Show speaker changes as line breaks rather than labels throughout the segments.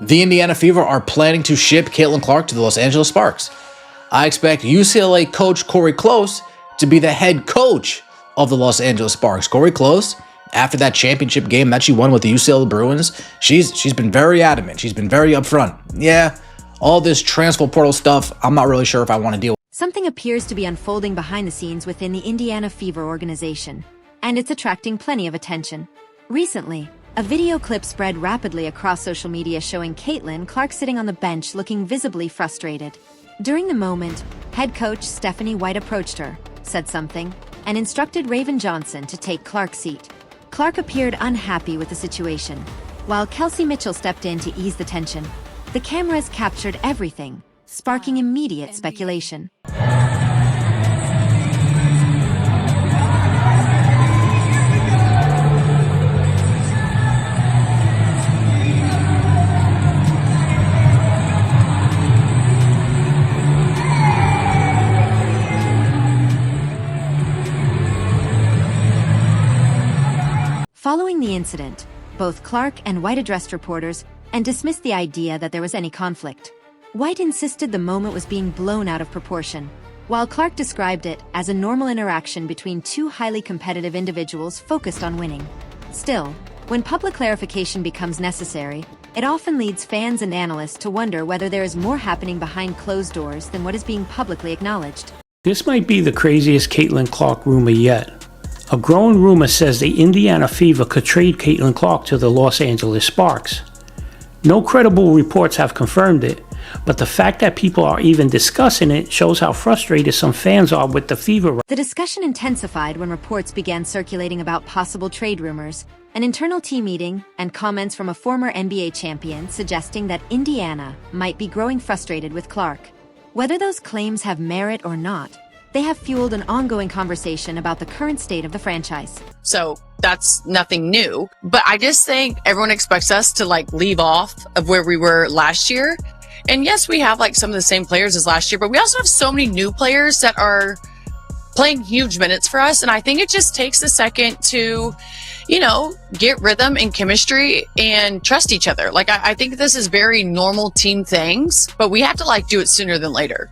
The Indiana Fever are planning to ship Caitlin Clark to the Los Angeles Sparks. I expect UCLA coach Corey Close to be the head coach of the Los Angeles Sparks. Corey Close, after that championship game that she won with the UCLA Bruins, she's been very adamant. She's been very upfront. Yeah, all this transfer portal stuff, I'm not really sure if I want to deal with.
Something appears to be unfolding behind the scenes within the Indiana Fever organization, and it's attracting plenty of attention. Recently, a video clip spread rapidly across social media showing Caitlin Clark sitting on the bench looking visibly frustrated. During the moment, head coach Stephanie White approached her, said something, and instructed Raven Johnson to take Clark's seat. Clark appeared unhappy with the situation, while Kelsey Mitchell stepped in to ease the tension. The cameras captured everything, sparking immediate speculation. Following the incident, both Clark and White addressed reporters and dismissed the idea that there was any conflict. White insisted the moment was being blown out of proportion, while Clark described it as a normal interaction between two highly competitive individuals focused on winning. Still, when public clarification becomes necessary, it often leads fans and analysts to wonder whether there is more happening behind closed doors than what is being publicly acknowledged.
This might be the craziest Caitlin Clark rumor yet. A growing rumor says the Indiana Fever could trade Caitlin Clark to the Los Angeles Sparks. No credible reports have confirmed it, but the fact that people are even discussing it shows how frustrated some fans are with the Fever.
The discussion intensified when reports began circulating about possible trade rumors, an internal team meeting, and comments from a former NBA champion suggesting that Indiana might be growing frustrated with Clark. Whether those claims have merit or not, they have fueled an ongoing conversation about the current state of the franchise.
So that's nothing new, but I just think everyone expects us to leave off of where we were last year. And yes, we have some of the same players as last year, but we also have so many new players that are playing huge minutes for us. And I think it just takes a second to, get rhythm and chemistry and trust each other. I think this is very normal team things, but we have to do it sooner than later.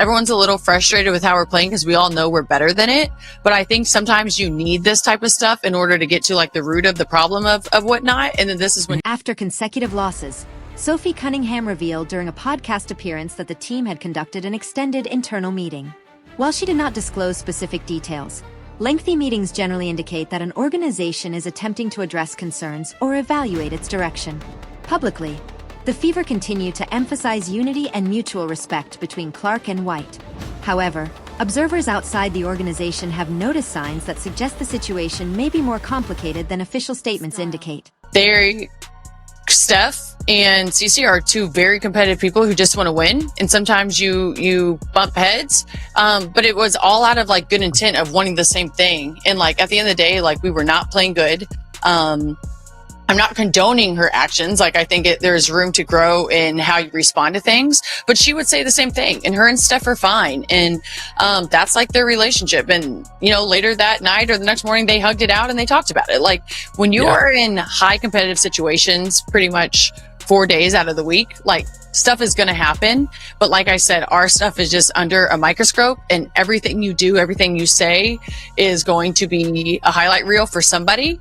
Everyone's a little frustrated with how we're playing because we all know we're better than it. But I think sometimes you need this type of stuff in order to get to the root of the problem of whatnot. And then this is when.
After consecutive losses, Sophie Cunningham revealed during a podcast appearance that the team had conducted an extended internal meeting. While she did not disclose specific details, lengthy meetings generally indicate that an organization is attempting to address concerns or evaluate its direction. Publicly, the Fever continue to emphasize unity and mutual respect between Clark and White. However, observers outside the organization have noticed signs that suggest the situation may be more complicated than official statements indicate.
Steph and Cece are two very competitive people who just want to win, and sometimes you bump heads, but it was all out of good intent of wanting the same thing. And at the end of the day, we were not playing good. I'm not condoning her actions. I think there's room to grow in how you respond to things, but she would say the same thing, and her and Steph are fine. And that's their relationship. And, later that night or the next morning, they hugged it out and they talked about it. When you are in high competitive situations, pretty much 4 days out of the week, stuff is going to happen. But like I said, our stuff is just under a microscope, and everything you do, everything you say is going to be a highlight reel for somebody.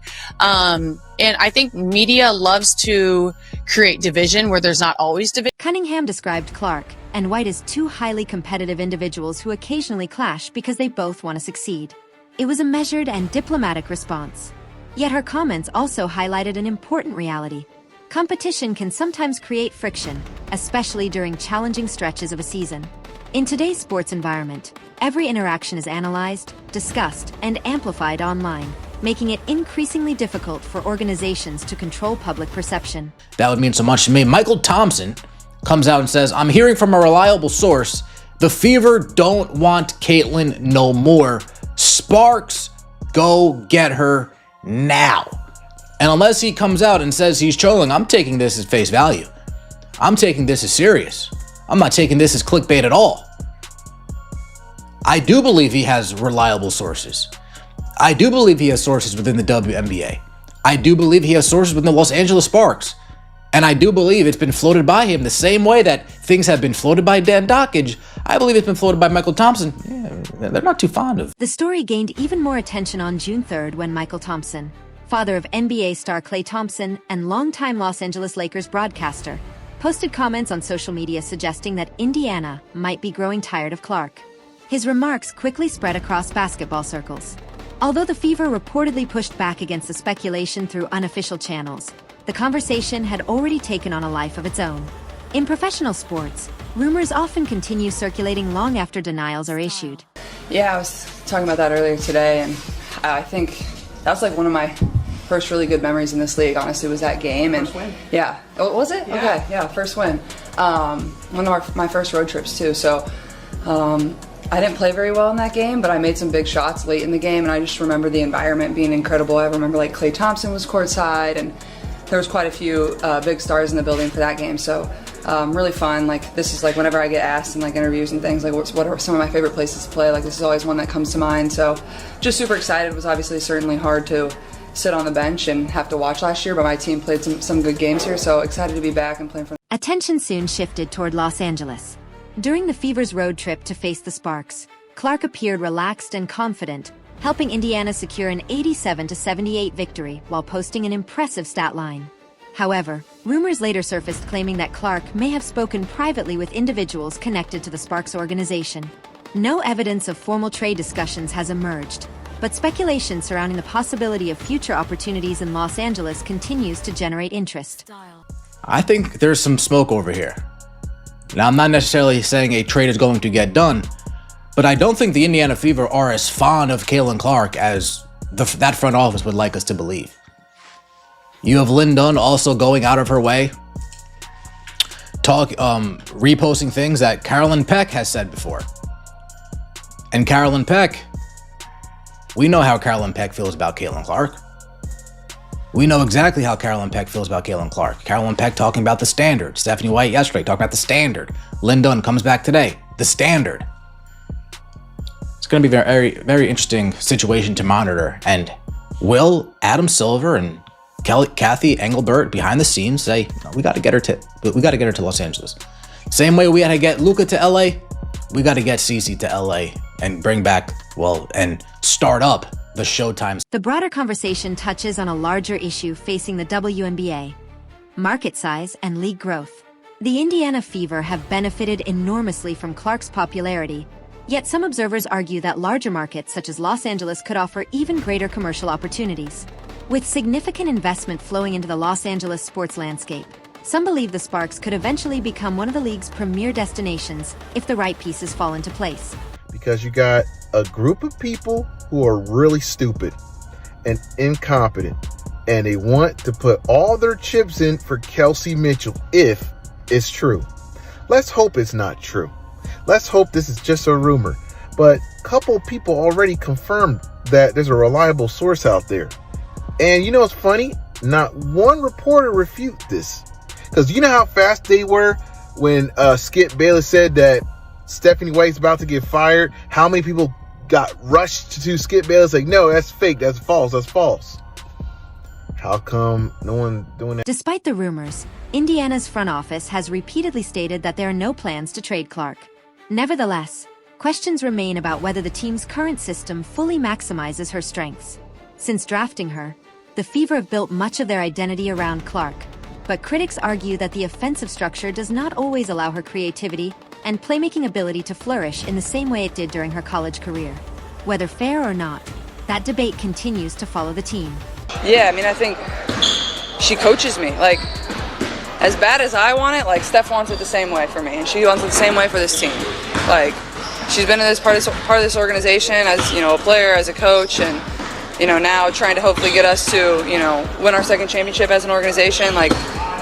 And I think media loves to create division where there's not always division.
Cunningham described Clark and White as two highly competitive individuals who occasionally clash because they both want to succeed. It was a measured and diplomatic response. Yet her comments also highlighted an important reality. Competition can sometimes create friction, especially during challenging stretches of a season. In today's sports environment, every interaction is analyzed, discussed, and amplified online, making it increasingly difficult for organizations to control public perception.
That would mean so much to me. Michael Thompson comes out and says, I'm hearing from a reliable source, the Fever don't want Caitlin no more. Sparks, go get her now. And unless he comes out and says he's trolling, I'm taking this as face value. I'm taking this as serious. I'm not taking this as clickbait at all. I do believe he has reliable sources. I do believe he has sources within the WNBA. I do believe he has sources within the Los Angeles Sparks. And I do believe it's been floated by him the same way that things have been floated by Dan Dockage. I believe it's been floated by Michael Thompson. Yeah, they're not too fond of.
The story gained even more attention on June 3rd when Michael Thompson, father of NBA star Klay Thompson and longtime Los Angeles Lakers broadcaster, posted comments on social media suggesting that Indiana might be growing tired of Clark. His remarks quickly spread across basketball circles. Although the Fever reportedly pushed back against the speculation through unofficial channels, the conversation had already taken on a life of its own. In professional sports, rumors often continue circulating long after denials are issued.
Yeah, I was talking about that earlier today, and I think that was like one of my first really good memories in this league, honestly, was that game. And first win. Yeah. Oh, was it? Yeah. Okay, yeah, first win. One of my first road trips, too. So I didn't play very well in that game, but I made some big shots late in the game, and I just remember the environment being incredible. I remember, like, Klay Thompson was courtside, and there was quite a few big stars in the building for that game. So really fun. Like, this is like whenever I get asked in like interviews and things, like what are some of my favorite places to play, like this is always one that comes to mind. So just super excited. It was obviously certainly hard to sit on the bench and have to watch last year, but my team played some good games here, so excited to be back and playing for.
Attention soon shifted toward Los Angeles. During the Fever's road trip to face the Sparks, Clark appeared relaxed and confident, helping Indiana secure an 87-78 victory while posting an impressive stat line. However, rumors later surfaced claiming that Clark may have spoken privately with individuals connected to the Sparks organization. No evidence of formal trade discussions has emerged, but speculation surrounding the possibility of future opportunities in Los Angeles continues to generate interest.
I think there's some smoke over here. Now, I'm not necessarily saying a trade is going to get done, but I don't think the Indiana Fever are as fond of Caitlin Clark as that front office would like us to believe. You have Lynn Dunn also going out of her way, reposting things that Carolyn Peck has said before. And Carolyn Peck, we know how Carolyn Peck feels about Caitlin Clark. We know exactly how Carolyn Peck feels about Caitlin Clark. Carolyn Peck talking about the standard. Stephanie White yesterday talking about the standard. Lynn Dunn comes back today. The standard. It's going to be a very, very interesting situation to monitor. And will Adam Silver and Kathy Engelbert behind the scenes say, no, we got to get her to Los Angeles. Same way we had to get Luka to LA, we got to get Cece to LA and bring back, and start up the Showtime.
The broader conversation touches on a larger issue facing the WNBA: market size and league growth. The Indiana Fever have benefited enormously from Clark's popularity, yet some observers argue that larger markets such as Los Angeles could offer even greater commercial opportunities. With significant investment flowing into the Los Angeles sports landscape, some believe the Sparks could eventually become one of the league's premier destinations if the right pieces fall into place.
Because you got a group of people who are really stupid and incompetent, and they want to put all their chips in for Kelsey Mitchell if it's true. Let's hope it's not true. Let's hope this is just a rumor. But a couple people already confirmed that there's a reliable source out there. And you know what's funny? Not one reporter refute this. Because you know how fast they were when Skip Bayless said that Stephanie White's about to get fired? How many people got rushed to Skip Bayless like, no, that's fake, that's false, that's false. How come no one doing that?
Despite the rumors, Indiana's front office has repeatedly stated that there are no plans to trade Clark. Nevertheless, questions remain about whether the team's current system fully maximizes her strengths. Since drafting her, the Fever have built much of their identity around Clark, but critics argue that the offensive structure does not always allow her creativity and playmaking ability to flourish in the same way it did during her college career. Whether fair or not, that debate continues to follow the team.
Yeah, I mean, I think she coaches me. Like, as bad as I want it, like, Steph wants it the same way for me, and she wants it the same way for this team. Like, she's been in this part of this organization as, you know, a player, as a coach, and, you know, now trying to hopefully get us to, you know, win our second championship as an organization. Like,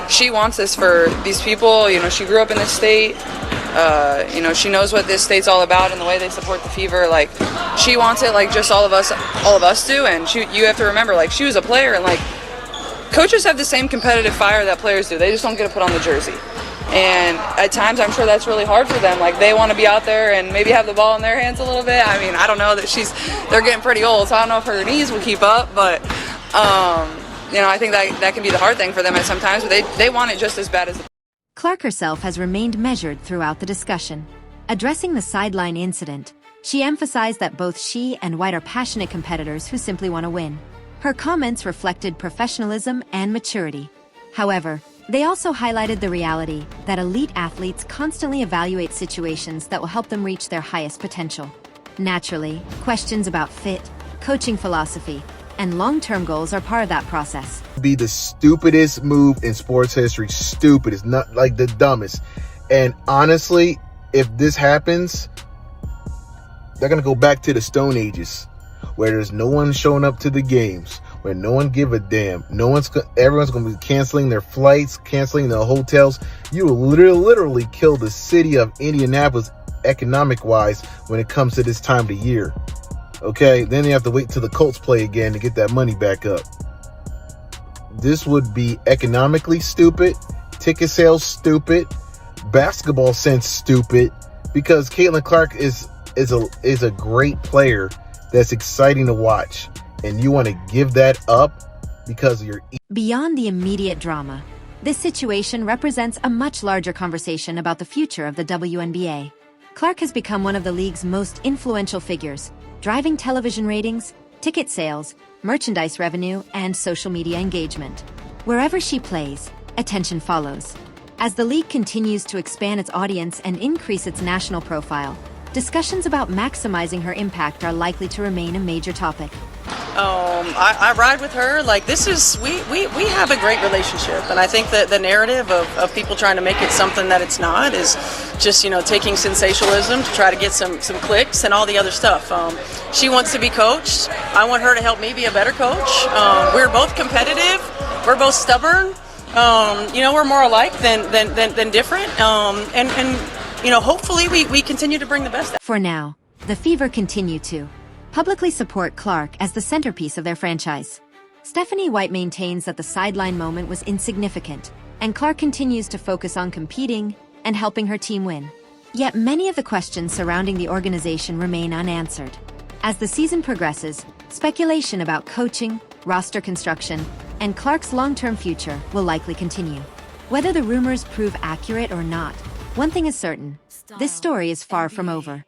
she wants this for these people. You know, she grew up in this state. You know, she knows what this state's all about and the way they support the Fever. Like, she wants it like just all of us do. And you have to remember, like, she was a player, and like, coaches have the same competitive fire that players do. They just don't get to put on the jersey. And at times, I'm sure that's really hard for them. Like, they want to be out there and maybe have the ball in their hands a little bit. I mean, I don't know that they're getting pretty old, so I don't know if her knees will keep up. But, You know, I think that can be the hard thing for them at sometimes, but they want it just as bad as the
Clark herself has remained measured throughout the discussion. Addressing the sideline incident, she emphasized that both she and White are passionate competitors who simply want to win. Her comments reflected professionalism and maturity. However, they also highlighted the reality that elite athletes constantly evaluate situations that will help them reach their highest potential. Naturally, questions about fit, coaching philosophy, and long-term goals are part of that process.
Be the stupidest move in sports history. Stupidest, not like the dumbest. And honestly, if this happens, they're gonna go back to the Stone Ages, where there's no one showing up to the games, where no one give a damn. Everyone's gonna be canceling their flights, canceling their hotels. You will literally kill the city of Indianapolis economic-wise when it comes to this time of the year. Okay, then you have to wait till the Colts play again to get that money back up. This would be economically stupid, ticket sales stupid, basketball sense stupid, because Caitlin Clark is a great player that's exciting to watch, and you want to give that up because of your...
Beyond the immediate drama, this situation represents a much larger conversation about the future of the WNBA. Clark has become one of the league's most influential figures, driving television ratings, ticket sales, merchandise revenue, and social media engagement. Wherever she plays, attention follows. As the league continues to expand its audience and increase its national profile, discussions about maximizing her impact are likely to remain a major topic.
I ride with her. Like, this is, we have a great relationship, and I think that the narrative of people trying to make it something that it's not is just, you know, taking sensationalism to try to get some clicks and all the other stuff. She wants to be coached. I want her to help me be a better coach. We're both competitive. We're both stubborn. You know, we're more alike than different. And you know, hopefully we continue to bring the best out.
For now, the Fever continue to publicly support Clark as the centerpiece of their franchise. Stephanie White maintains that the sideline moment was insignificant, and Clark continues to focus on competing and helping her team win. Yet many of the questions surrounding the organization remain unanswered. As the season progresses, speculation about coaching, roster construction, and Clark's long-term future will likely continue. Whether the rumors prove accurate or not, one thing is certain: this story is far from over.